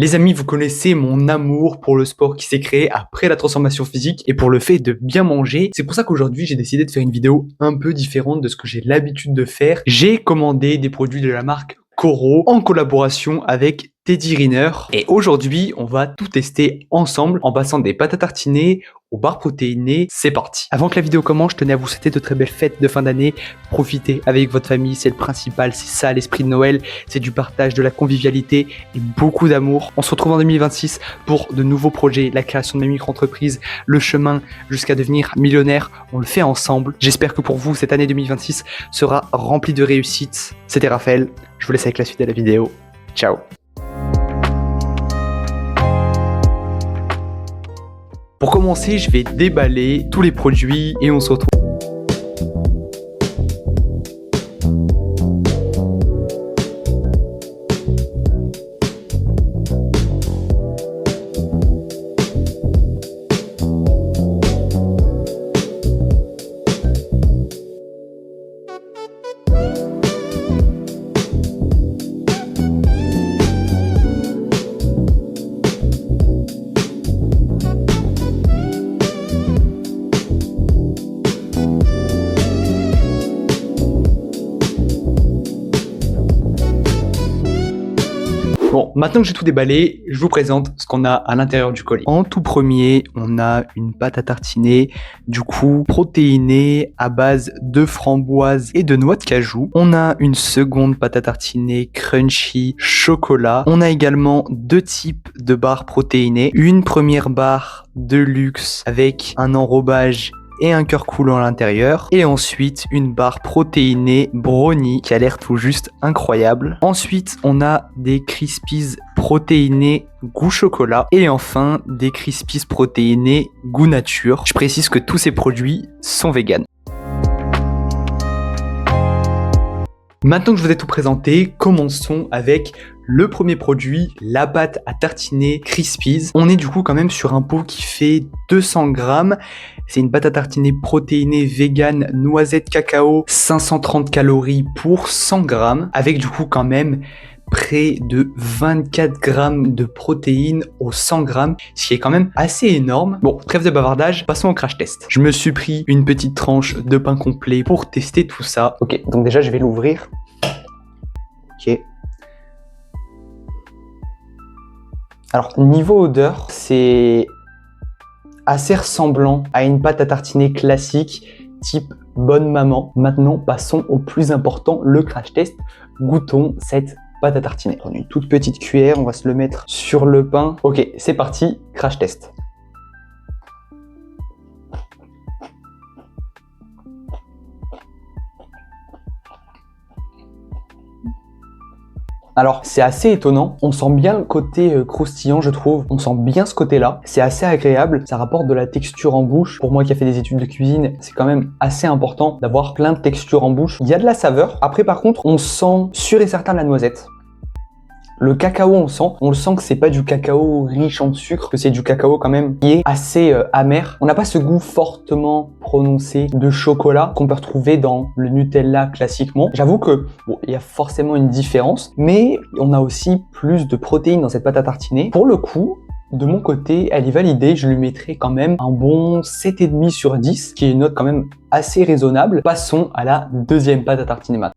Les amis, vous connaissez mon amour pour le sport qui s'est créé après la transformation physique et pour le fait de bien manger. C'est pour ça qu'aujourd'hui, j'ai décidé de faire une vidéo un peu différente de ce que j'ai l'habitude de faire. J'ai commandé des produits de la marque Coro en collaboration avec Teddy Riner. Et aujourd'hui, on va tout tester ensemble en passant des pâtes à tartiner aux barres protéinées. C'est parti. Avant que la vidéo commence, je tenais à vous souhaiter de très belles fêtes de fin d'année. Profitez avec votre famille, c'est le principal, c'est ça l'esprit de Noël. C'est du partage, de la convivialité et beaucoup d'amour. On se retrouve en 2026 pour de nouveaux projets, la création de mes micro-entreprises, le chemin jusqu'à devenir millionnaire. On le fait ensemble. J'espère que pour vous, cette année 2026 sera remplie de réussite. C'était Raphaël. Je vous laisse avec la suite de la vidéo. Ciao. Pour commencer, je vais déballer tous les produits et on se retrouve. Bon, maintenant que j'ai tout déballé, je vous présente ce qu'on a à l'intérieur du colis. En tout premier, on a une pâte à tartiner, du coup protéinée à base de framboise et de noix de cajou. On a une seconde pâte à tartiner crunchy chocolat. On a également deux types de barres protéinées. Une première barre de luxe avec un enrobage et un cœur coulant à l'intérieur. Et ensuite, une barre protéinée brownie qui a l'air tout juste incroyable. Ensuite, on a des Crispies protéinés goût chocolat. Et enfin, des Crispies protéinés goût nature. Je précise que tous ces produits sont véganes. Maintenant que je vous ai tout présenté, commençons avec le premier produit, la pâte à tartiner Crispies. On est du coup quand même sur un pot qui fait 200 grammes. C'est une pâte à tartiner protéinée vegan noisette cacao, 530 calories pour 100 grammes, avec du coup quand même près de 24 grammes de protéines au 100 grammes, ce qui est quand même assez énorme. Bon, trêve de bavardage, passons au crash test. Je me suis pris une petite tranche de pain complet pour tester tout ça. Ok, donc déjà je vais l'ouvrir. Ok. Alors, niveau odeur, c'est assez ressemblant à une pâte à tartiner classique, type bonne maman. Maintenant, passons au plus important, le crash test. Goûtons cette pâte à tartiner. On a une toute petite cuillère, on va se le mettre sur le pain. Ok, c'est parti, crash test. Alors, c'est assez étonnant, on sent bien le côté croustillant, je trouve, on sent bien ce côté-là, c'est assez agréable, ça rapporte de la texture en bouche. Pour moi qui a fait des études de cuisine, c'est quand même assez important d'avoir plein de textures en bouche. Il y a de la saveur, après par contre, on sent sûr et certain la noisette. Le cacao, on le sent que c'est pas du cacao riche en sucre, que c'est du cacao quand même qui est assez amer. On n'a pas ce goût fortement prononcé de chocolat qu'on peut retrouver dans le Nutella classiquement. J'avoue que bon, il y a forcément une différence, mais on a aussi plus de protéines dans cette pâte à tartiner. Pour le coup, de mon côté, elle est validée, je lui mettrai quand même un bon 7,5 sur 10, qui est une note quand même assez raisonnable. Passons à la deuxième pâte à tartiner maintenant.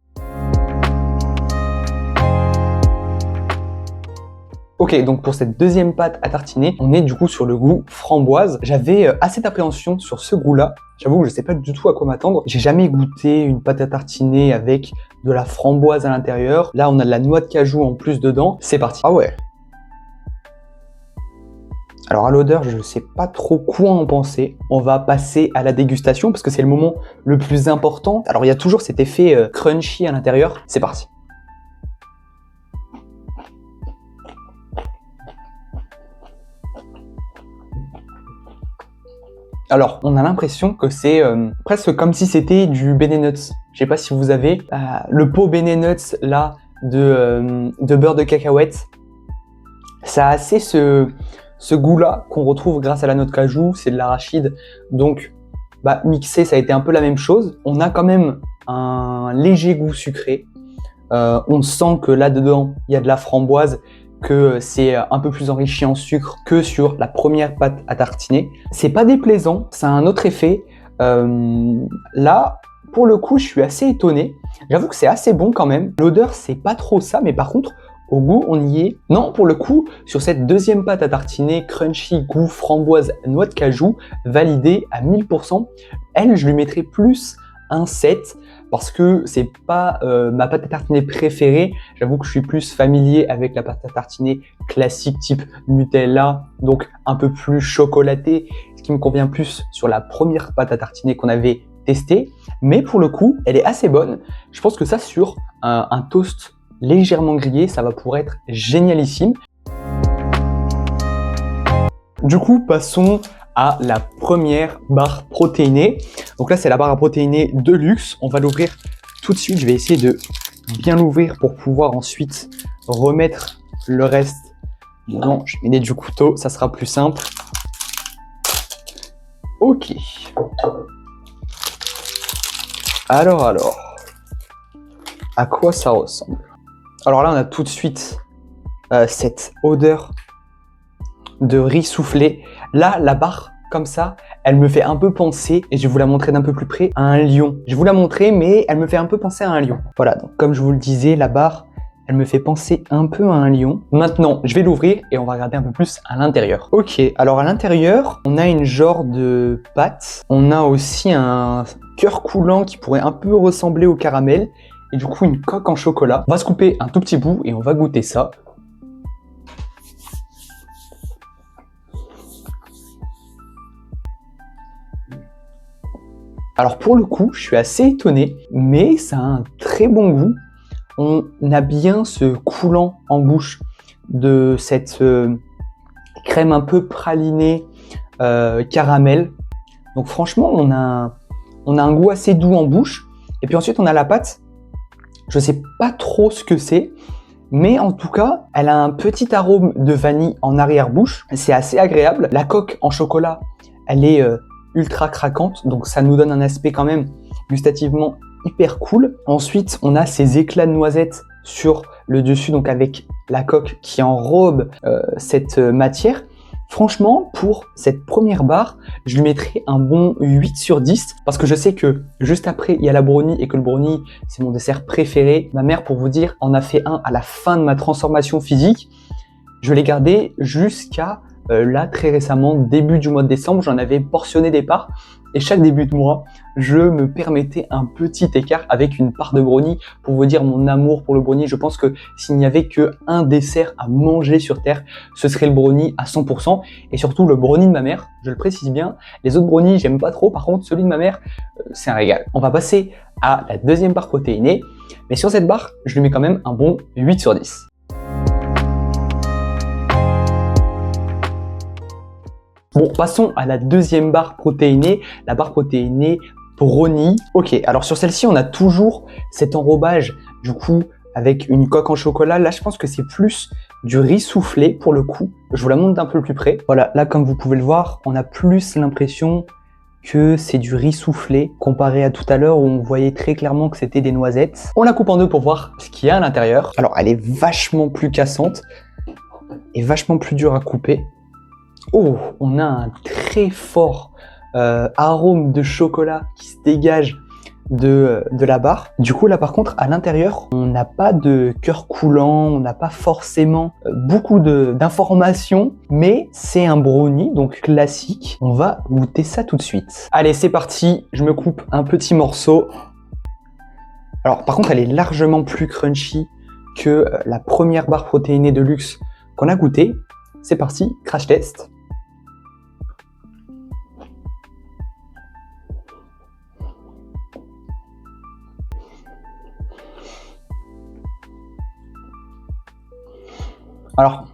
Ok, donc pour cette deuxième pâte à tartiner, on est du coup sur le goût framboise. J'avais assez d'appréhension sur ce goût-là. J'avoue que je sais pas du tout à quoi m'attendre. J'ai jamais goûté une pâte à tartiner avec de la framboise à l'intérieur. Là, on a de la noix de cajou en plus dedans. C'est parti. Ah ouais. Alors à l'odeur, je ne sais pas trop quoi en penser. On va passer à la dégustation parce que c'est le moment le plus important. Alors il y a toujours cet effet crunchy à l'intérieur. C'est parti. Alors, on a l'impression que c'est presque comme si c'était du Ben & Nuts. Je sais pas si vous avez le pot Ben & Nuts là de beurre de cacahuète. Ça a assez ce goût-là qu'on retrouve grâce à la noix de cajou, c'est de l'arachide. Donc, mixé, ça a été un peu la même chose. On a quand même un léger goût sucré. On sent que là-dedans, il y a de la framboise que c'est un peu plus enrichi en sucre que sur la première pâte à tartiner. C'est pas déplaisant, ça a un autre effet. Là, pour le coup, je suis assez étonné. J'avoue que c'est assez bon quand même. L'odeur, c'est pas trop ça, mais par contre, au goût, on y est. Non, pour le coup, sur cette deuxième pâte à tartiner, crunchy, goût, framboise, noix de cajou, validée à 1000%, elle, je lui mettrais plus un 7 parce que c'est pas ma pâte à tartiner préférée. J'avoue que je suis plus familier avec la pâte à tartiner classique type Nutella, donc un peu plus chocolatée, ce qui me convient plus sur la première pâte à tartiner qu'on avait testée. Mais pour le coup, elle est assez bonne. Je pense que ça, sur un toast légèrement grillé, ça va pouvoir être génialissime. Du coup, passons à la première barre protéinée. Donc là, c'est la barre à protéiner de luxe. On va l'ouvrir tout de suite. Je vais essayer de bien l'ouvrir pour pouvoir ensuite remettre le reste dedans. Je vais mettre du couteau, ça sera plus simple. Ok. Alors, à quoi ça ressemble? Alors là, on a tout de suite cette odeur de riz soufflé. Là, la barre, comme ça, elle me fait un peu penser, et je vais vous la montrer d'un peu plus près, à un lion. Je vais vous la montrer, mais elle me fait un peu penser à un lion. Voilà, donc comme je vous le disais, la barre, elle me fait penser un peu à un lion. Maintenant, je vais l'ouvrir et on va regarder un peu plus à l'intérieur. Ok, alors à l'intérieur, on a une genre de pâte. On a aussi un cœur coulant qui pourrait un peu ressembler au caramel. Et du coup, une coque en chocolat. On va se couper un tout petit bout et on va goûter ça. Alors pour le coup, je suis assez étonné, mais ça a un très bon goût. On a bien ce coulant en bouche de cette crème un peu pralinée caramel. Donc franchement, on a un goût assez doux en bouche. Et puis ensuite, on a la pâte. Je sais pas trop ce que c'est, mais en tout cas, elle a un petit arôme de vanille en arrière-bouche. C'est assez agréable. La coque en chocolat, elle est ultra craquante, donc ça nous donne un aspect quand même gustativement hyper cool. Ensuite, on a ces éclats de noisettes sur le dessus, donc avec la coque qui enrobe cette matière. Franchement, pour cette première barre, je lui mettrais un bon 8 sur 10 parce que je sais que juste après, il y a la brownie et que le brownie, c'est mon dessert préféré. Ma mère, pour vous dire, en a fait un à la fin de ma transformation physique. Je l'ai gardé jusqu'à là, très récemment, début du mois de décembre, j'en avais portionné des parts. Et chaque début de mois, je me permettais un petit écart avec une part de brownie. Pour vous dire mon amour pour le brownie, je pense que s'il n'y avait qu'un dessert à manger sur Terre, ce serait le brownie à 100%. Et surtout le brownie de ma mère, je le précise bien. Les autres brownies, j'aime pas trop. Par contre, celui de ma mère, c'est un régal. On va passer à la deuxième barre protéinée. Mais sur cette barre, je lui mets quand même un bon 8 sur 10. Bon, passons à la deuxième barre protéinée, la barre protéinée brownie. Ok, alors sur celle-ci, on a toujours cet enrobage, du coup, avec une coque en chocolat. Là, je pense que c'est plus du riz soufflé pour le coup. Je vous la montre d'un peu plus près. Voilà, là, comme vous pouvez le voir, on a plus l'impression que c'est du riz soufflé comparé à tout à l'heure où on voyait très clairement que c'était des noisettes. On la coupe en deux pour voir ce qu'il y a à l'intérieur. Alors, elle est vachement plus cassante et vachement plus dure à couper. Oh, on a un très fort arôme de chocolat qui se dégage de la barre. Du coup, là par contre, à l'intérieur, on n'a pas de cœur coulant, on n'a pas forcément beaucoup d'informations, mais c'est un brownie, donc classique. On va goûter ça tout de suite. Allez, c'est parti, je me coupe un petit morceau. Alors par contre, elle est largement plus crunchy que la première barre protéinée de luxe qu'on a goûtée. C'est parti, crash test. Alors,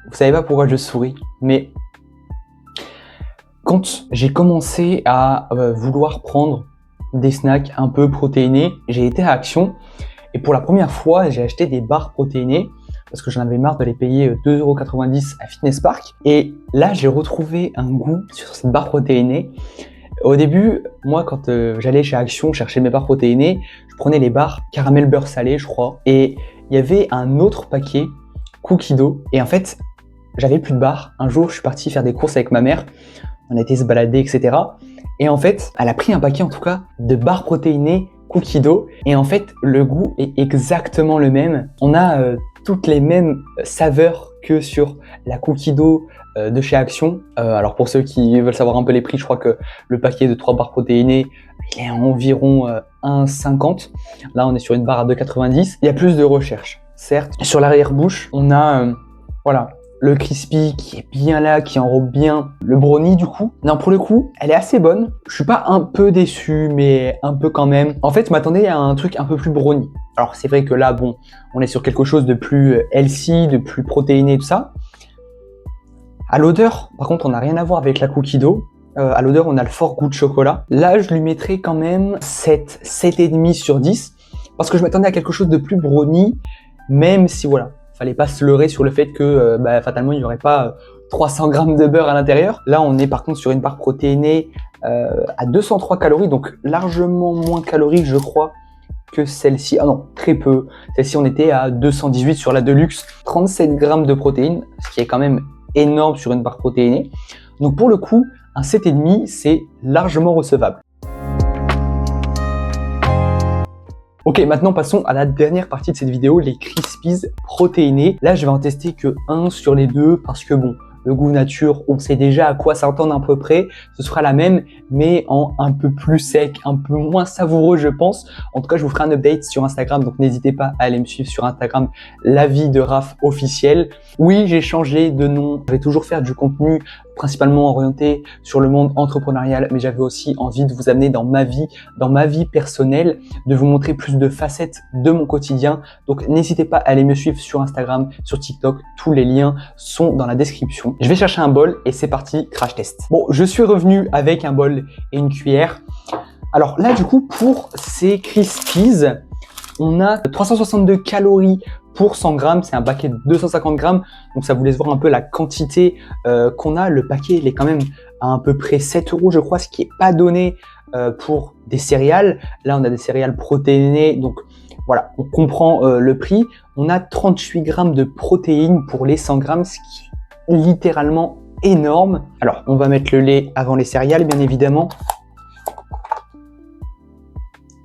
vous savez pas pourquoi je souris, mais quand j'ai commencé à vouloir prendre des snacks un peu protéinés, j'ai été à Action et pour la première fois, j'ai acheté des barres protéinées parce que j'en avais marre de les payer 2,90 € à Fitness Park. Et là, j'ai retrouvé un goût sur cette barre protéinée. Au début, moi, quand j'allais chez Action chercher mes barres protéinées, je prenais les barres caramel beurre salé, je crois. Et il y avait un autre paquet cookie dough. Et en fait, j'avais plus de barres. Un jour, je suis parti faire des courses avec ma mère. On a été se balader, etc. Et en fait, elle a pris un paquet en tout cas de barres protéinées cookie dough. Et en fait, le goût est exactement le même. On a toutes les mêmes saveurs que sur la cookie dough de chez Action. Alors pour ceux qui veulent savoir un peu les prix, je crois que le paquet de 3 barres protéinées, il est à environ 1,50. Là, on est sur une barre à 2,90. Il y a plus de recherche, certes. Sur l'arrière-bouche, on a voilà, le crispy qui est bien là, qui enrobe bien le brownie du coup. Non, pour le coup, elle est assez bonne. Je suis pas un peu déçu, mais un peu quand même. En fait, je m'attendais à un truc un peu plus brownie. Alors c'est vrai que là, bon, on est sur quelque chose de plus healthy, de plus protéiné, tout ça. À l'odeur, par contre, on n'a rien à voir avec la cookie dough. À l'odeur, on a le fort goût de chocolat. Là, je lui mettrais quand même 7, 7,5 sur 10. Parce que je m'attendais à quelque chose de plus brownie, même si voilà, fallait pas se leurrer sur le fait que fatalement, il n'y aurait pas 300 grammes de beurre à l'intérieur. Là, on est par contre sur une barre protéinée à 203 calories, donc largement moins calorique, je crois, que celle-ci. Ah non, très peu. Celle-ci, on était à 218 sur la Deluxe. 37 grammes de protéines, ce qui est quand même énorme sur une barre protéinée. Donc pour le coup, un 7,5, c'est largement recevable. Ok, maintenant passons à la dernière partie de cette vidéo, les Crispies protéinés. Là, je vais en tester que un sur les deux parce que bon, le goût nature, on sait déjà à quoi s'attendre à peu près. Ce sera la même, mais en un peu plus sec, un peu moins savoureux, je pense. En tout cas, je vous ferai un update sur Instagram, donc n'hésitez pas à aller me suivre sur Instagram, la vie de Raph officiel. Oui, j'ai changé de nom. Je vais toujours faire du contenu principalement orienté sur le monde entrepreneurial, mais j'avais aussi envie de vous amener dans ma vie personnelle, de vous montrer plus de facettes de mon quotidien. Donc n'hésitez pas à aller me suivre sur Instagram, sur TikTok, tous les liens sont dans la description. Je vais chercher un bol et c'est parti, crash test. Bon, je suis revenu avec un bol et une cuillère. Alors là, du coup, pour ces Crispies, on a 362 calories pour 100 grammes, c'est un paquet de 250 grammes, donc ça vous laisse voir un peu la quantité qu'on a. Le paquet, il est quand même à peu près 7 €, je crois, ce qui n'est pas donné pour des céréales. Là, on a des céréales protéinées, donc voilà, on comprend le prix. On a 38 grammes de protéines pour les 100 grammes, ce qui est littéralement énorme. Alors, on va mettre le lait avant les céréales, bien évidemment.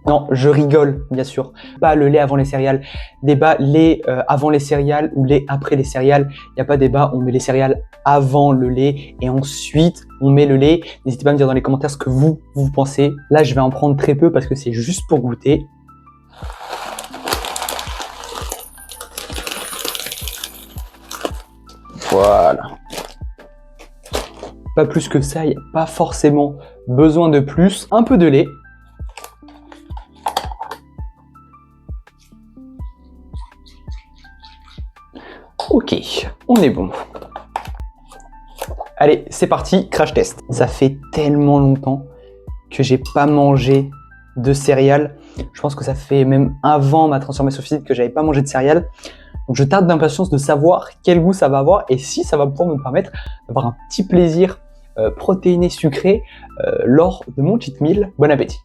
Non, je rigole, bien sûr. Pas le lait avant les céréales. Débat lait avant les céréales ou lait après les céréales. Il n'y a pas débat, on met les céréales avant le lait et ensuite on met le lait. N'hésitez pas à me dire dans les commentaires ce que vous pensez. Là, je vais en prendre très peu parce que c'est juste pour goûter. Voilà. Pas plus que ça, il n'y a pas forcément besoin de plus. Un peu de lait. Ok, on est bon. Allez, c'est parti, crash test. Ça fait tellement longtemps que j'ai pas mangé de céréales. Je pense que ça fait même avant ma transformation physique que j'avais pas mangé de céréales. Donc je tarde d'impatience de savoir quel goût ça va avoir et si ça va pouvoir me permettre d'avoir un petit plaisir protéiné sucré lors de mon cheat meal. Bon appétit.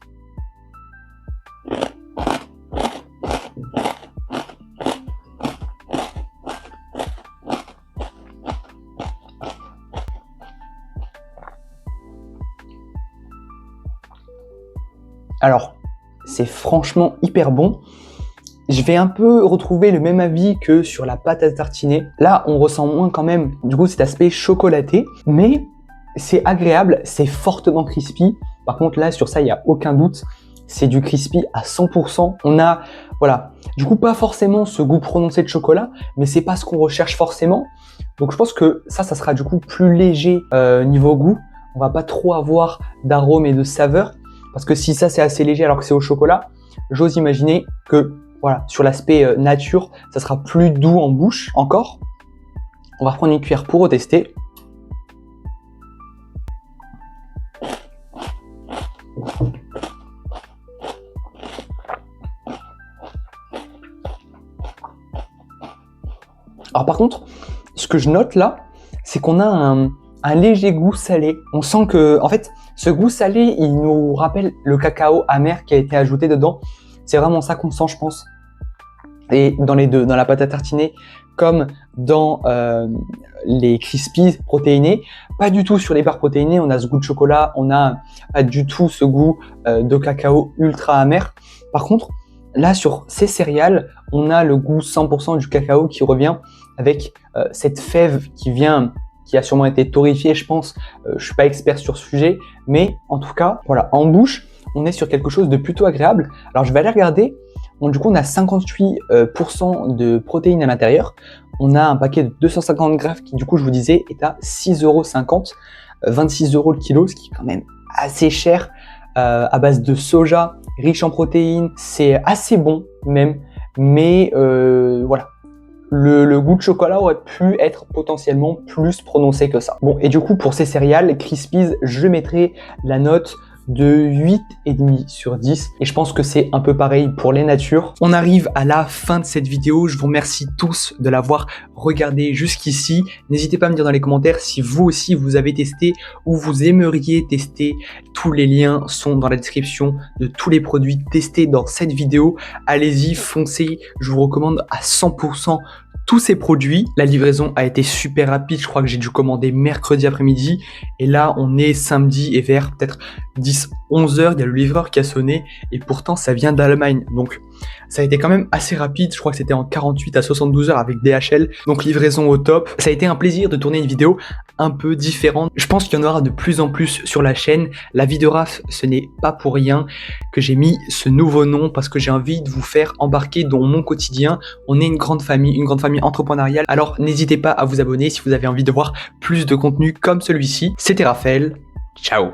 Alors, c'est franchement hyper bon. Je vais un peu retrouver le même avis que sur la pâte à tartiner. Là, on ressent moins quand même, du coup, cet aspect chocolaté, mais c'est agréable, c'est fortement crispy. Par contre, là, sur ça, il n'y a aucun doute. C'est du crispy à 100%. On a, voilà, du coup, pas forcément ce goût prononcé de chocolat, mais c'est pas ce qu'on recherche forcément. Donc, je pense que ça sera du coup plus léger niveau goût. On va pas trop avoir d'arômes et de saveurs. Parce que si ça c'est assez léger alors que c'est au chocolat, j'ose imaginer que voilà, sur l'aspect nature, ça sera plus doux en bouche encore. On va reprendre une cuillère pour retester. Alors par contre, ce que je note là, c'est qu'on a un léger goût salé. On sent que, en fait, ce goût salé, il nous rappelle le cacao amer qui a été ajouté dedans. C'est vraiment ça qu'on sent, je pense. Et dans les deux, dans la pâte à tartiner comme dans les Crispies protéinés, pas du tout sur les barres protéinées, on a ce goût de chocolat, on a pas du tout ce goût de cacao ultra amer. Par contre, là sur ces céréales, on a le goût 100% du cacao qui revient avec cette fève qui a sûrement été torréfiée, je pense. Je suis pas expert sur ce sujet, mais en tout cas, voilà, en bouche, on est sur quelque chose de plutôt agréable. Alors je vais aller regarder. Donc, du coup, on a 58% de protéines à l'intérieur. On a un paquet de 250 grammes qui, du coup, je vous disais, est à 6,50 €, 26 € le kilo, ce qui est quand même assez cher, à base de soja, riche en protéines. C'est assez bon même, mais voilà. Le goût de chocolat aurait pu être potentiellement plus prononcé que ça. Bon, et du coup, pour ces céréales, Crispies, je mettrai la note de 8,5 sur 10 et je pense que c'est un peu pareil pour les natures. On arrive à la fin de cette vidéo, je vous remercie tous de l'avoir regardé jusqu'ici. N'hésitez pas à me dire dans les commentaires si vous aussi vous avez testé ou vous aimeriez tester. Tous les liens sont dans la description de tous les produits testés dans cette vidéo. Allez-y, foncez, je vous recommande à 100% tous ces produits. La livraison a été super rapide, je crois que j'ai dû commander mercredi après-midi et là on est samedi et vers peut-être 10-11 heures, il y a le livreur qui a sonné et pourtant ça vient d'Allemagne, donc ça a été quand même assez rapide, je crois que c'était en 48 à 72 heures avec DHL, donc livraison au top. Ça a été un plaisir de tourner une vidéo un peu différente. Je pense qu'il y en aura de plus en plus sur la chaîne. La vie de Raph, ce n'est pas pour rien que j'ai mis ce nouveau nom parce que j'ai envie de vous faire embarquer dans mon quotidien. On est une grande famille entrepreneuriale. Alors n'hésitez pas à vous abonner si vous avez envie de voir plus de contenu comme celui-ci. C'était Raphaël. Ciao.